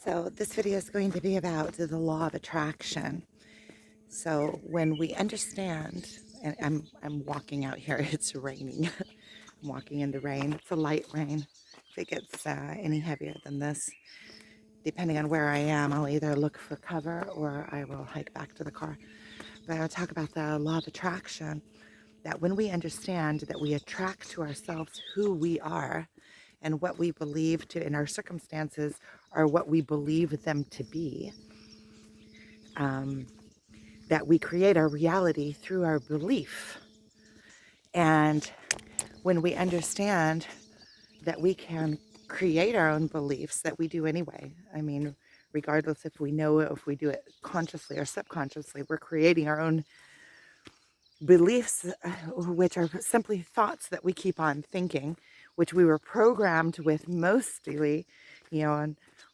So this video is going to be about the law of attraction. So when we understand, and I'm walking out here, it's raining. I'm walking in the rain. It's a light rain. If it gets any heavier than this, depending on where I am, I'll either look for cover or I will hike back to the car. But I'll talk about the law of attraction, that when we understand that we attract to ourselves who we are and what we believe to in our circumstances are what we believe them to be, um, that we create our reality through our belief. And when we understand that we can create our own beliefs, that we do anyway, I mean, regardless if we know it, if we do it consciously or subconsciously, we're creating our own beliefs, which are simply thoughts that we keep on thinking, which we were programmed with mostly,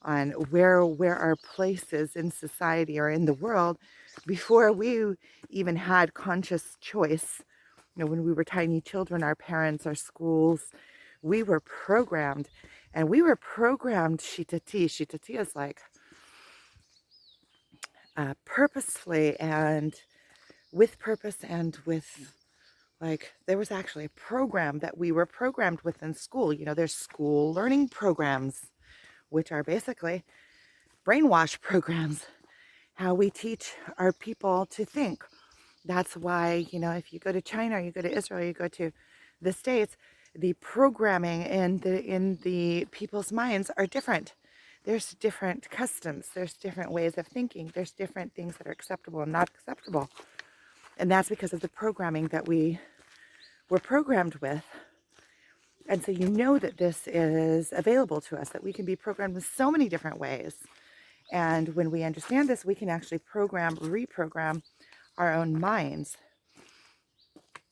on where our place is in society or in the world before we even had conscious choice. When we were tiny children, our parents, our schools, we were programmed, and we were programmed shitati. Shitati is like purposefully and with purpose and with, like, there was actually a program that we were programmed with in school. There's school learning programs, which are basically brainwash programs, how we teach our people to think. That's why, if you go to China, you go to Israel, you go to the States, the programming in the people's minds are different. There's different customs, there's different ways of thinking, there's different things that are acceptable and not acceptable. And that's because of the programming that we were programmed with. And so that this is available to us, that we can be programmed in so many different ways. And when we understand this, we can actually reprogram our own minds.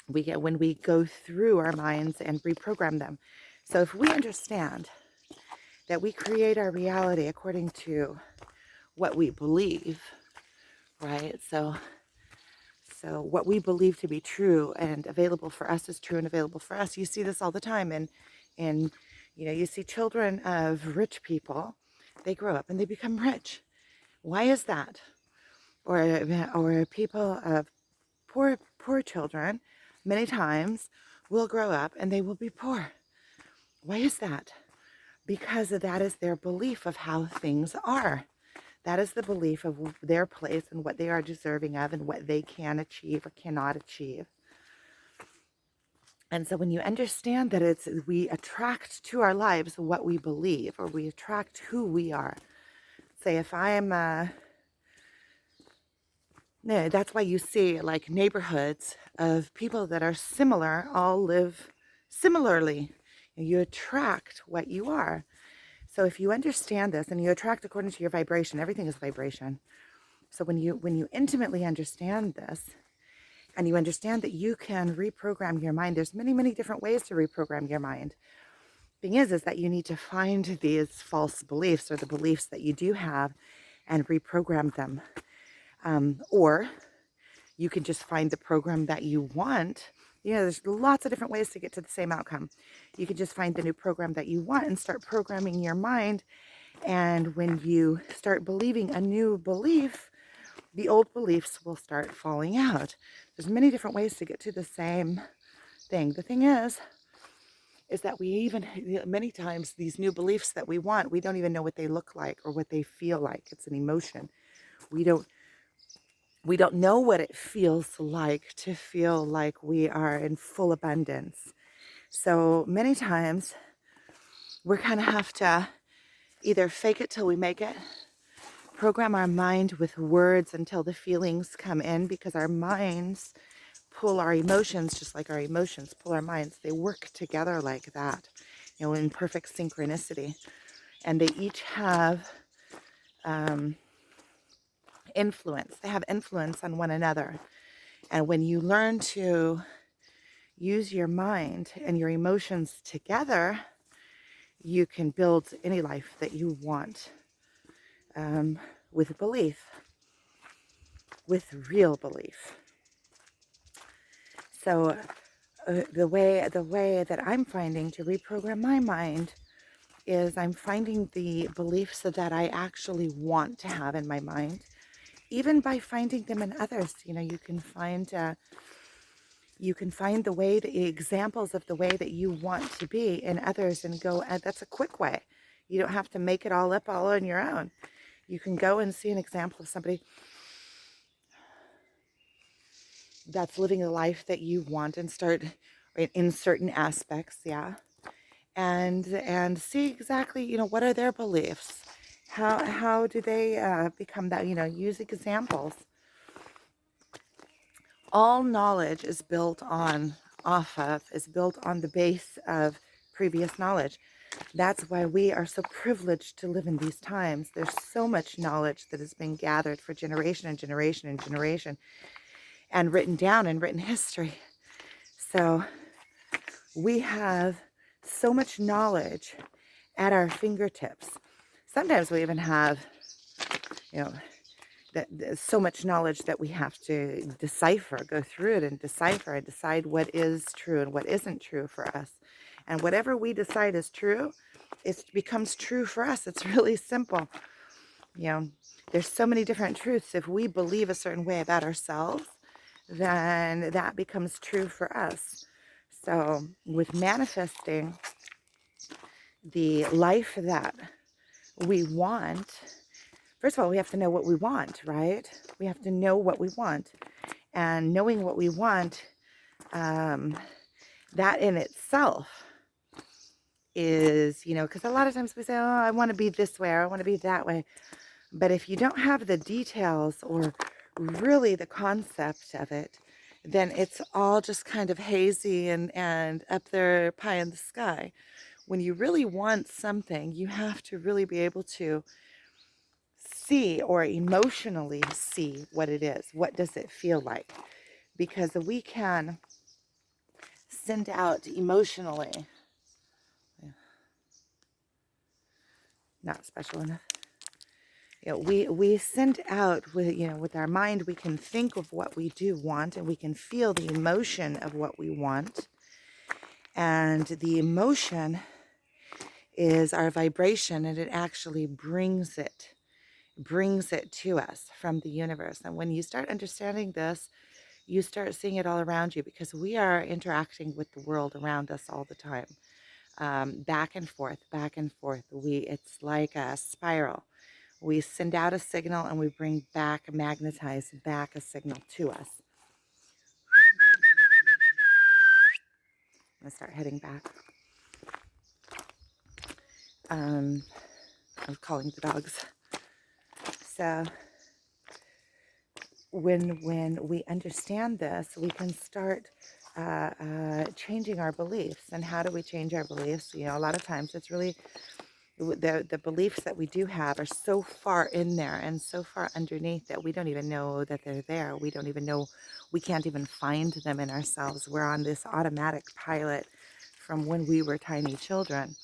When we go through our minds and reprogram them. So if we understand that we create our reality according to what we believe, right? So what we believe to be true and available for us is true and available for us. You see this all the time, and you see children of rich people, they grow up and they become rich. Why is that? Or people of poor children, many times will grow up and they will be poor. Why is that? Because that is their belief of how things are. That is the belief of their place and what they are deserving of and what they can achieve or cannot achieve. And so when you understand that we attract to our lives what we believe, or we attract who we are. Say if I'm no, that's why you see like neighborhoods of people that are similar, all live similarly. You attract what you are. So if you understand this and you attract according to your vibration, everything is vibration. So when you intimately understand this, and you understand that you can reprogram your mind, there's many, many different ways to reprogram your mind. Thing is that you need to find these false beliefs or the beliefs that you do have and reprogram them. Or you can just find the program that you want. There's lots of different ways to get to the same outcome. You can just find the new program that you want and start programming your mind. And when you start believing a new belief, the old beliefs will start falling out. There's many different ways to get to the same thing. The thing is that we even, many times, these new beliefs that we want, we don't even know what they look like or what they feel like. It's an emotion. We don't know what it feels like to feel like we are in full abundance. So many times we kind of have to either fake it till we make it, program our mind with words until the feelings come in, because our minds pull our emotions just like our emotions pull our minds. They work together like that, in perfect synchronicity. And they each have influence. They have influence on one another. And when you learn to use your mind and your emotions together, you can build any life that you want, with belief, with real belief. So the way that I'm finding to reprogram my mind is I'm finding the beliefs that I actually want to have in my mind, even by finding them in others. You can find the examples of the way that you want to be in others and go, that's a quick way. You don't have to make it all up all on your own. You can go and see an example of somebody that's living the life that you want and start in certain aspects, yeah. And see exactly, what are their beliefs? How do they become that? Use examples. All knowledge is built on the base of previous knowledge. That's why we are so privileged to live in these times. There's so much knowledge that has been gathered for generation and generation and generation and written down in written history. So we have so much knowledge at our fingertips. Sometimes we even have, so much knowledge that we have to go through it and decide what is true and what isn't true for us. And whatever we decide is true, it becomes true for us. It's really simple. There's so many different truths. If we believe a certain way about ourselves, then that becomes true for us. So with manifesting the life that we want, first of all, we have to know what we want, right? We have to know what we want. And knowing what we want, that in itself is, because a lot of times we say, oh, I want to be this way, or I want to be that way. But if you don't have the details or really the concept of it, then it's all just kind of hazy and up there, pie in the sky. When you really want something, you have to really be able to see or emotionally see what it is. What does it feel like? Because we can send out emotionally, not special enough. We send out with our mind. We can think of what we do want, and we can feel the emotion of what we want. And the emotion is our vibration, and it actually brings it to us from the universe. And when you start understanding this, you start seeing it all around you, because we are interacting with the world around us all the time, back and forth. It's like a spiral. We send out a signal and we magnetize back a signal to us. I'm going to start heading back. I was calling the dogs. So when we understand this, we can start changing our beliefs. And how do we change our beliefs? A lot of times it's really the beliefs that we do have are so far in there and so far underneath that we don't even know that they're there. We don't even know, we can't even find them in ourselves. We're on this automatic pilot from when we were tiny children,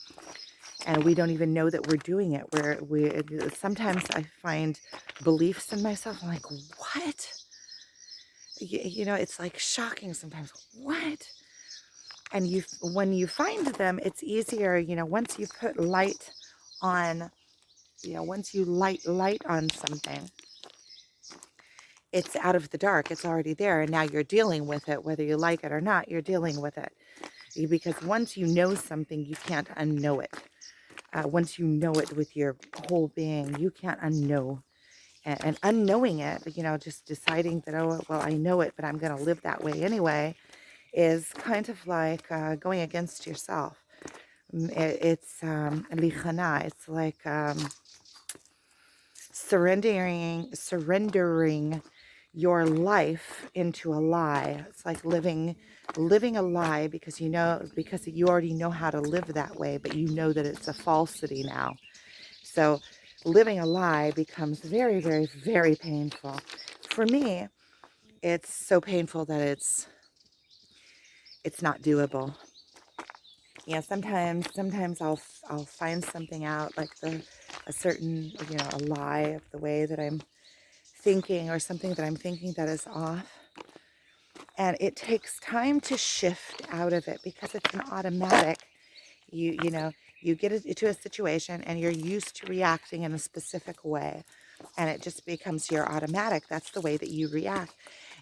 and we don't even know that we're doing it. Sometimes I find beliefs in myself, I'm like, what? It's like shocking sometimes. What? And when you find them, it's easier, once you put light on, once you light on something, it's out of the dark. It's already there. And now you're dealing with it, whether you like it or not, you're dealing with it. Because once you know something, you can't unknow it. Once you know it with your whole being, you can't unknow. And unknowing it, just deciding that, oh, well, I know it, but I'm going to live that way anyway, is kind of like going against yourself. It's lichana. It's like surrendering your life into a lie. It's like living a lie because you already know how to live that way, but you know that it's a falsity now. So living a lie becomes very, very, very painful. For me, it's so painful that it's not doable. Sometimes I'll find something out, like a certain, a lie of the way that I'm thinking, or something that I'm thinking that is off. And it takes time to shift out of it because it's an automatic. You get into a situation and you're used to reacting in a specific way, and it just becomes your automatic. That's the way that you react.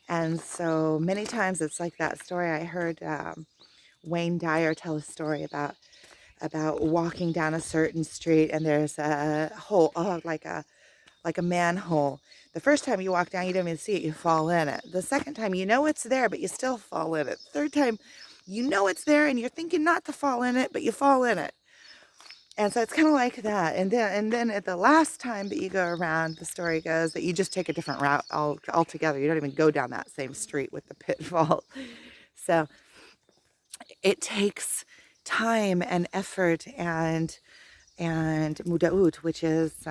And so many times it's like that story I heard Wayne Dyer tell a story about walking down a certain street, and there's a hole, like a manhole. The first time you walk down, you don't even see it, you fall in it. The second time, you know it's there, but you still fall in it. Third time, you know it's there and you're thinking not to fall in it, but you fall in it. And so it's kind of like that. And then at the last time that you go around, the story goes that you just take a different route altogether. You don't even go down that same street with the pitfall. So it takes time and effort and mudaut, which is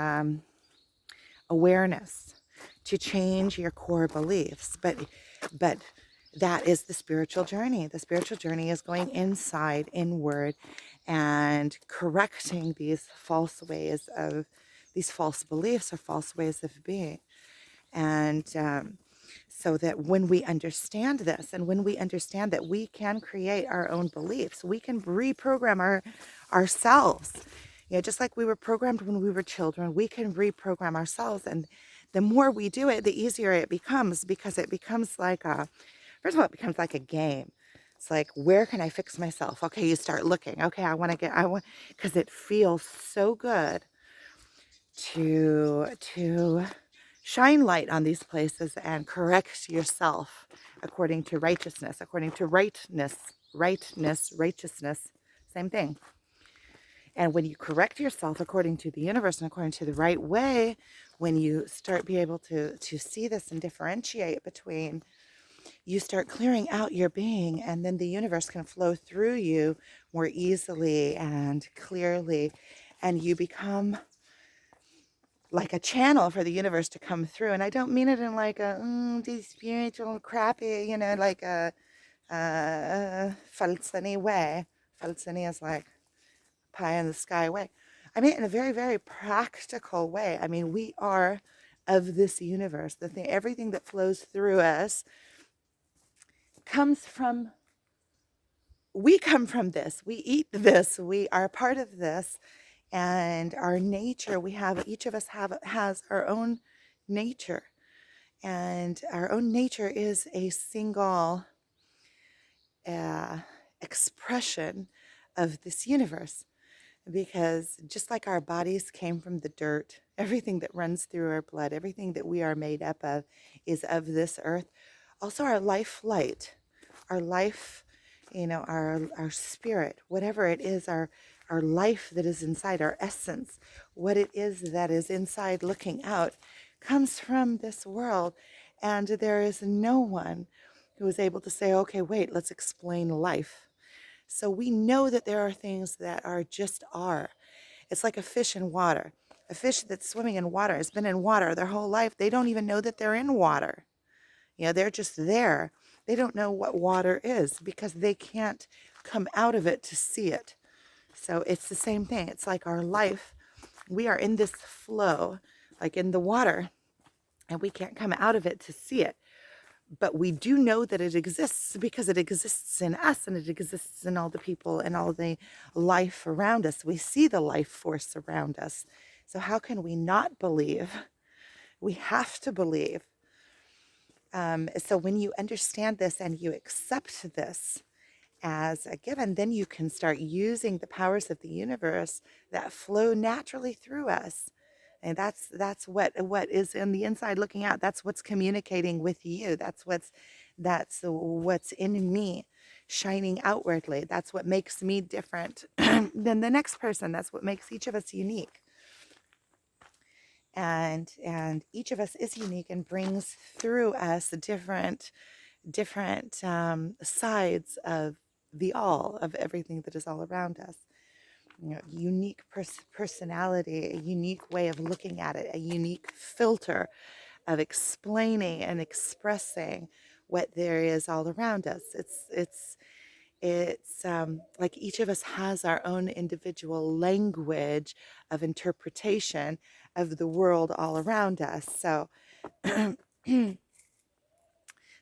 awareness, to change your core beliefs. But that is the spiritual journey. The spiritual journey is going inside, inward, and correcting these false beliefs or false ways of being. And so that when we understand this, and when we understand that we can create our own beliefs, we can reprogram ourselves. Just like we were programmed when we were children, we can reprogram ourselves. And the more we do it, the easier it becomes, because it becomes like first of all, it becomes like a game. It's like, where can I fix myself? Okay, you start looking. Okay, because it feels so good to shine light on these places and correct yourself according to righteousness, righteousness, same thing. And when you correct yourself according to the universe and according to the right way, when you start be able to see this and differentiate between, you start clearing out your being, and then the universe can flow through you more easily and clearly, and you become like a channel for the universe to come through. And I don't mean it in like a spiritual crappy, like a falsani way. Falsani is like pie in the sky way. I mean, in a very, very practical way. I mean, we are of this universe. Everything that flows through us we come from this. We eat this. We are part of this. And our nature, each of us has our own nature. And our own nature is a single expression of this universe. Because just like our bodies came from the dirt, everything that runs through our blood, everything that we are made up of is of this earth. Also our life flight, our life, our spirit, whatever it is, our life that is inside, our essence, what it is that is inside looking out, comes from this world. And there is no one who is able to say, okay, wait, let's explain life. So we know that there are things that are just are. It's like a fish in water. A fish that's swimming in water has been in water their whole life. They don't even know that they're in water. They're just there. They don't know what water is because they can't come out of it to see it. So it's the same thing. It's like our life. We are in this flow, like in the water, and we can't come out of it to see it. But we do know that it exists because it exists in us, and it exists in all the people and all the life around us. We see the life force around us. So how can we not believe? We have to believe. So when you understand this and you accept this as a given, then you can start using the powers of the universe that flow naturally through us. And that's what is in the inside looking out. That's what's communicating with you. That's what's in me, shining outwardly. That's what makes me different than the next person. That's what makes each of us unique. And each of us is unique and brings through us different sides of the all, of everything that is all around us. Unique personality, a unique way of looking at it, a unique filter of explaining and expressing what there is all around us. It's like each of us has our own individual language of interpretation of the world all around us. So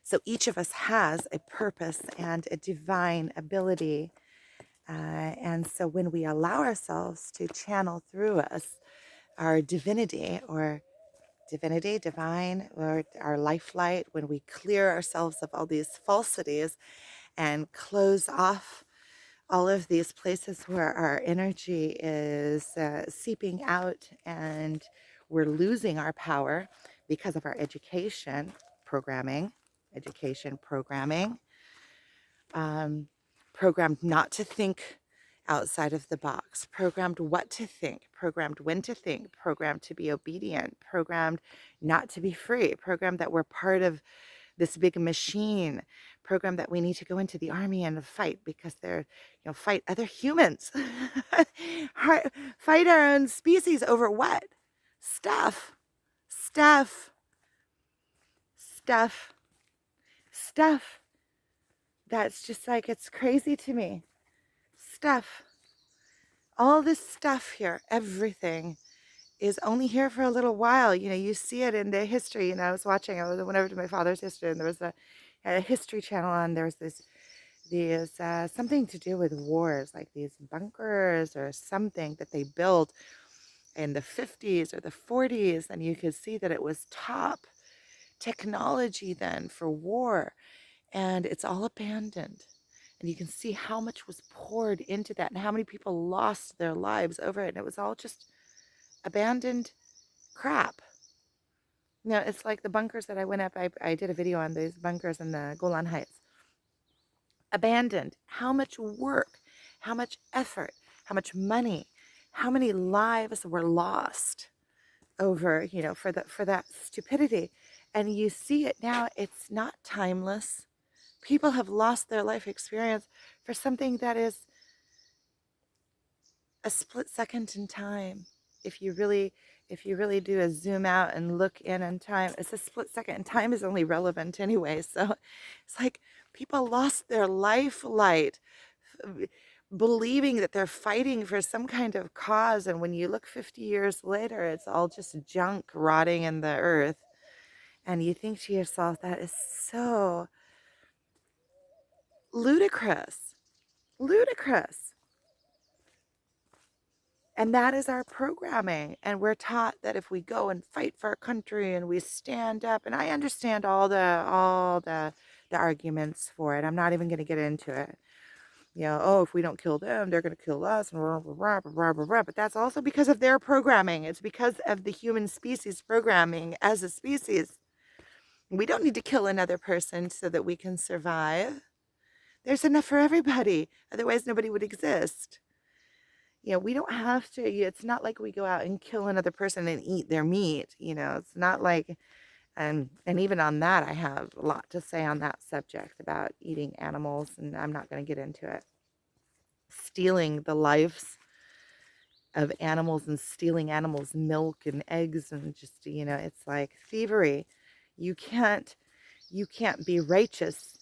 so each of us has a purpose and a divine ability And so when we allow ourselves to channel through us our divinity, or divinity, divine, or our life light, when we clear ourselves of all these falsities and close off all of these places where our energy is seeping out and we're losing our power because of our education programming, programmed not to think outside of the box, programmed what to think, programmed when to think, programmed to be obedient, programmed not to be free, programmed that we're part of this big machine, programmed that we need to go into the army and fight because they're, fight other humans, fight our own species over what? Stuff, stuff, stuff, stuff. That's just like, it's crazy to me. Stuff. All this stuff here, everything is only here for a little while. You see it in the history. I went over to my father's history, and there was a history channel on. There was these something to do with wars, like these bunkers or something that they built in the 50s or the 40s, and you could see that it was top technology then for war, and it's all abandoned. And you can see how much was poured into that and how many people lost their lives over it. And it was all just abandoned crap. It's like the bunkers that I went up. I did a video on these bunkers in the Golan Heights. Abandoned. How much work, how much effort, how much money, how many lives were lost over, for that stupidity. And you see it now. It's not timeless. People have lost their life experience for something that is a split second in time. If you really do a zoom out and look in on time, it's a split second, and time is only relevant anyway. So it's like people lost their life light, believing that they're fighting for some kind of cause, and when you look 50 years later, it's all just junk rotting in the earth. And you think to yourself, that is so ludicrous. And that is our programming. And we're taught that if we go and fight for our country and we stand up, and I understand all the arguments for it. I'm not even going to get into it. If we don't kill them, they're going to kill us, and blah, blah, blah, blah, blah, blah. But that's also because of their programming. It's because of the human species programming as a species. We don't need to kill another person so that we can survive. There's enough for everybody. Otherwise, nobody would exist. We don't have to. It's not like we go out and kill another person and eat their meat. It's not like, and even on that, I have a lot to say on that subject about eating animals, and I'm not going to get into it. Stealing the lives of animals and stealing animals' milk and eggs, and just, it's like thievery. You can't be righteous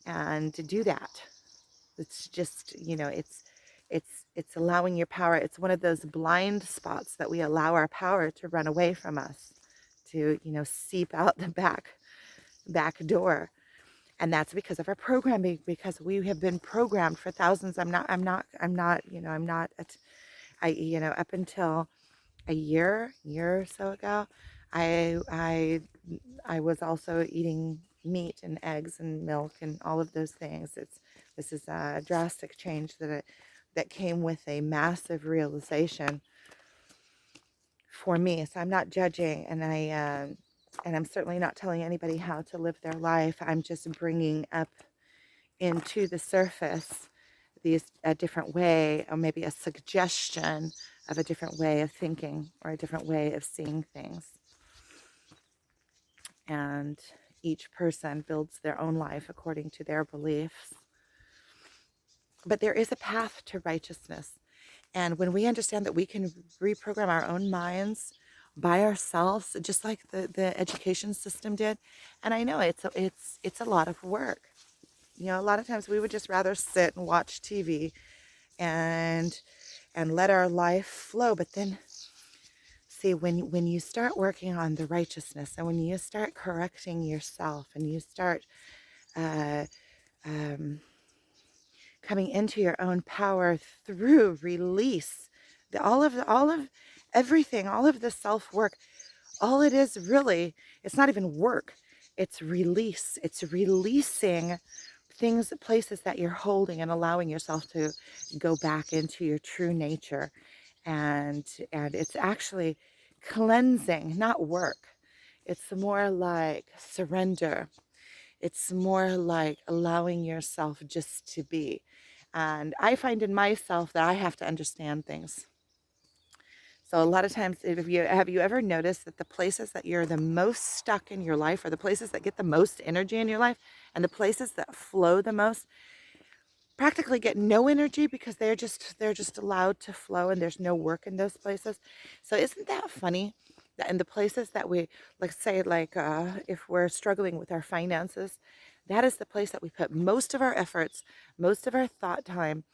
and do that. It's just, it's allowing your power. It's one of those blind spots that we allow our power to run away from us, to, seep out the back door. And that's because of our programming, because we have been programmed for thousands. Up until a year or so ago, I was also eating meat and eggs and milk and all of those things. This is a drastic change that came with a massive realization for me. So I'm not judging, and I'm certainly not telling anybody how to live their life. I'm just bringing up into the surface a different way, or maybe a suggestion of a different way of thinking or a different way of seeing things. And each person builds their own life according to their beliefs. But there is a path to righteousness. And when we understand that we can reprogram our own minds by ourselves, just like the education system did, and I know it's a lot of work. A lot of times we would just rather sit and watch TV and let our life flow. But then, see, when you start working on the righteousness, and when you start correcting yourself, and you start coming into your own power through release. All of everything, all of the self-work, all it is really, it's not even work. It's release. It's releasing things, places that you're holding, and allowing yourself to go back into your true nature. And it's actually cleansing, not work. It's more like surrender. It's more like allowing yourself just to be. And I find in myself that I have to understand things. So a lot of times, if you have you ever noticed that the places that you're the most stuck in your life are the places that get the most energy in your life, and the places that flow the most practically get no energy because they're just allowed to flow, and there's no work in those places. So isn't that funny that in the places that we, like, say, like, if we're struggling with our finances, that is the place that we put most of our efforts, most of our thought time,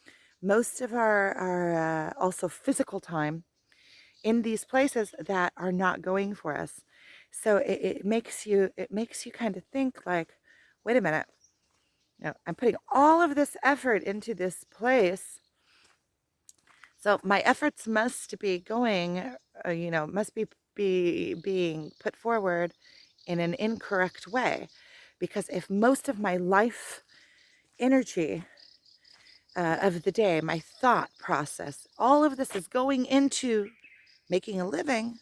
most of our also physical time, in these places that are not going for us. So it makes you kind of think like, wait a minute, I'm putting all of this effort into this place, so my efforts must be going, must be being put forward in an incorrect way, because if most of my life energy of the day, my thought process, all of this is going into making a living,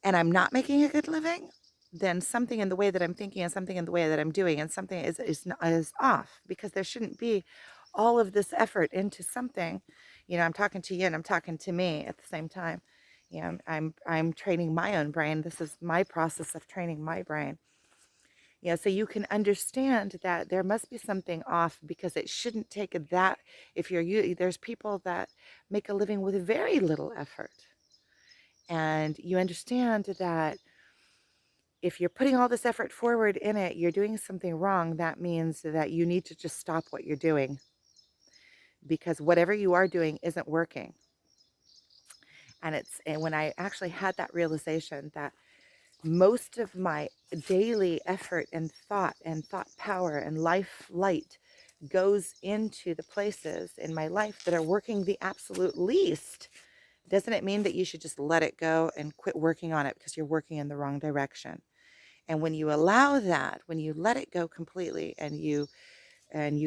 and I'm not making a good living, then something in the way that I'm thinking, and something in the way that I'm doing, and something is off, because there shouldn't be all of this effort into something. I'm talking to you and I'm talking to me at the same time. I'm training my own brain. This is my process of training my brain. So you can understand that there must be something off, because it shouldn't take that. If there's people that make a living with very little effort, and you understand that if you're putting all this effort forward in it, you're doing something wrong. That means that you need to just stop what you're doing, because whatever you are doing isn't working. And when I actually had that realization that most of my daily effort and thought power and life light goes into the places in my life that are working the absolute least, doesn't it mean that you should just let it go and quit working on it because you're working in the wrong direction? And when you allow that, when you let it go completely, and you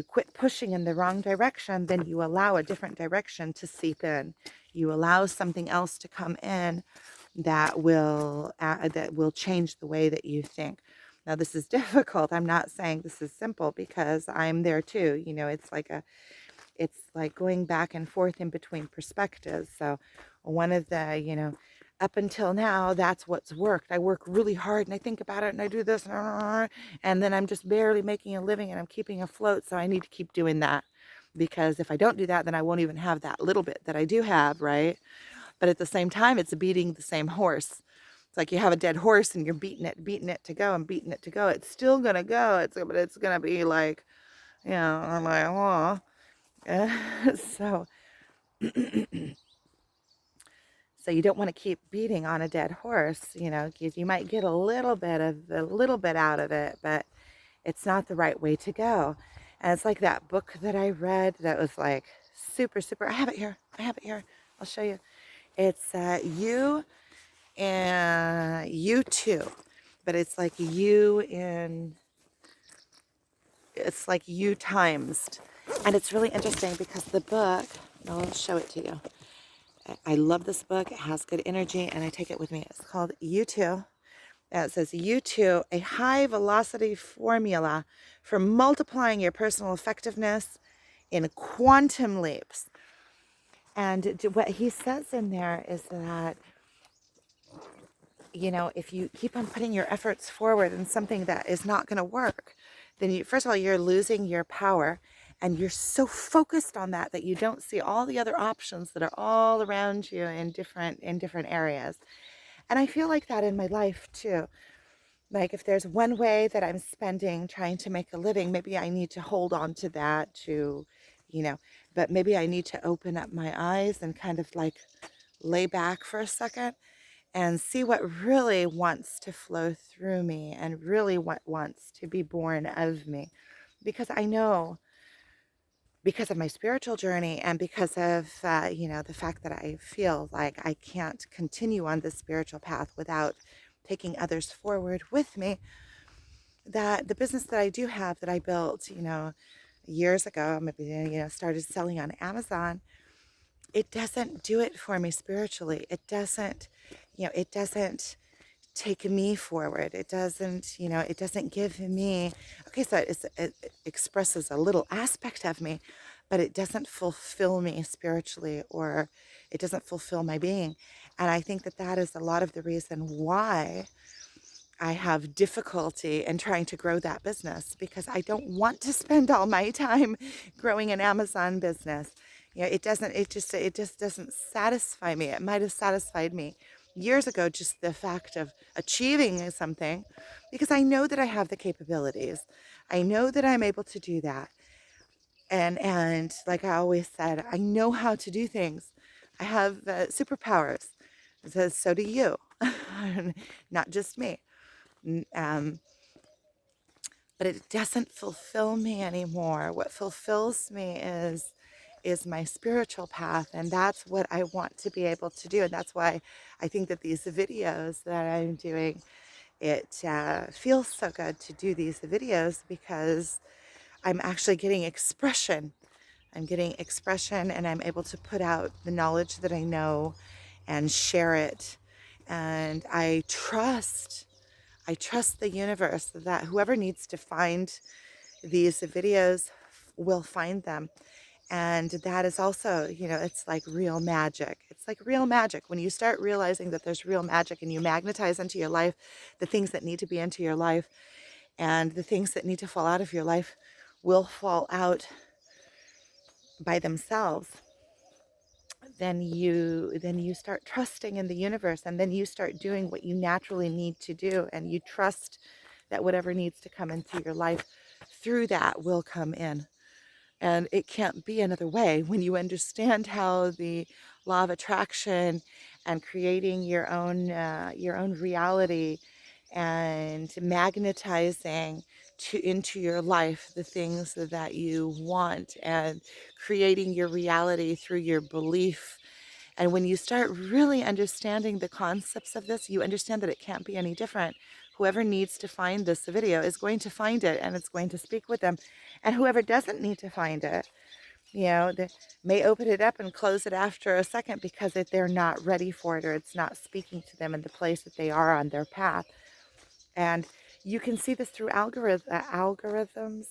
quit pushing in the wrong direction, then you allow a different direction to seep in. You allow something else to come in that will change the way that you think. Now, this is difficult. I'm not saying this is simple, because I'm there too. It's like going back and forth in between perspectives. So one of the, up until now, that's what's worked. I work really hard and I think about it and I do this, and then I'm just barely making a living and I'm keeping afloat. So I need to keep doing that, because if I don't do that, then I won't even have that little bit that I do have, right? But at the same time, it's beating the same horse. It's like you have a dead horse and you're beating it to go and beating it to go. It's still gonna go. But it's gonna be like, I'm like, oh. So so you don't want to keep beating on a dead horse, because you might get a little bit out of it, but it's not the right way to go. And it's like that book that I read that was like super, super. I have it here. I'll show you. It's you and you too, but it's like it's like you times. And it's really interesting because the book, I'll show it to you. I love this book. It has good energy, and I take it with me. It's called U2. And it says U2, a high velocity formula for multiplying your personal effectiveness in quantum leaps. And what he says in there is that, if you keep on putting your efforts forward in something that is not going to work, then first of all, you're losing your power. And you're so focused on that you don't see all the other options that are all around you in different areas. And I feel like that in my life too. Like, if there's one way that I'm spending trying to make a living, maybe I need to hold on to that but maybe I need to open up my eyes and kind of like lay back for a second and see what really wants to flow through me, and really what wants to be born of me. Because I know because of my spiritual journey and because of, the fact that I feel like I can't continue on this spiritual path without taking others forward with me, that the business that I do have that I built, years ago, maybe, started selling on Amazon, it doesn't do it for me spiritually. It doesn't take me forward. It doesn't give me, okay, so it expresses a little aspect of me, but it doesn't fulfill me spiritually, or it doesn't fulfill my being. And I think that that is a lot of the reason why I have difficulty in trying to grow that business, because I don't want to spend all my time growing an Amazon business. It just doesn't satisfy me. It might have satisfied me years ago, just the fact of achieving something, because I know that I have the capabilities. I know that I'm able to do that. And like I always said, I know how to do things. I have superpowers. So do you. Not just me. N- Um, but it doesn't fulfill me anymore. What fulfills me is my spiritual path, and that's what I want to be able to do. And that's why I think that these videos that I'm doing, it feels so good to do these videos, because I'm actually getting expression. I'm getting expression, and I'm able to put out the knowledge that I know and share it. And I trust the universe that whoever needs to find these videos will find them. And that is also, it's like real magic. It's like real magic. When you start realizing that there's real magic, and you magnetize into your life the things that need to be into your life, and the things that need to fall out of your life will fall out by themselves, then you start trusting in the universe, and then you start doing what you naturally need to do, and you trust that whatever needs to come into your life through that will come in. And it can't be another way when you understand how the law of attraction and creating your own reality, and magnetizing into your life the things that you want, and creating your reality through your belief. And when you start really understanding the concepts of this, you understand that it can't be any different. Whoever needs to find this video is going to find it, and it's going to speak with them. And whoever doesn't need to find it, they may open it up and close it after a second, because they're not ready for it, or it's not speaking to them in the place that they are on their path. And you can see this through algorithms.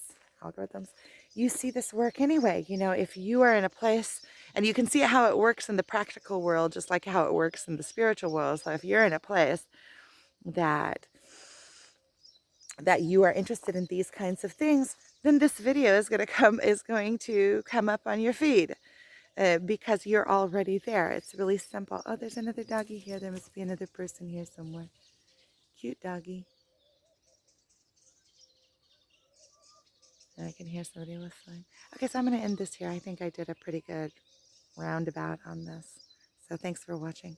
You see this work anyway. If you are in a place, and you can see how it works in the practical world, just like how it works in the spiritual world. So if you're in a place that you are interested in these kinds of things, then this video is going to come up on your feed, because you're already there. It's really simple. Oh, there's another doggy here. There must be another person here somewhere. Cute doggy. And I can hear somebody whistling. Okay, so I'm going to end this here. I think I did a pretty good roundabout on this. So thanks for watching.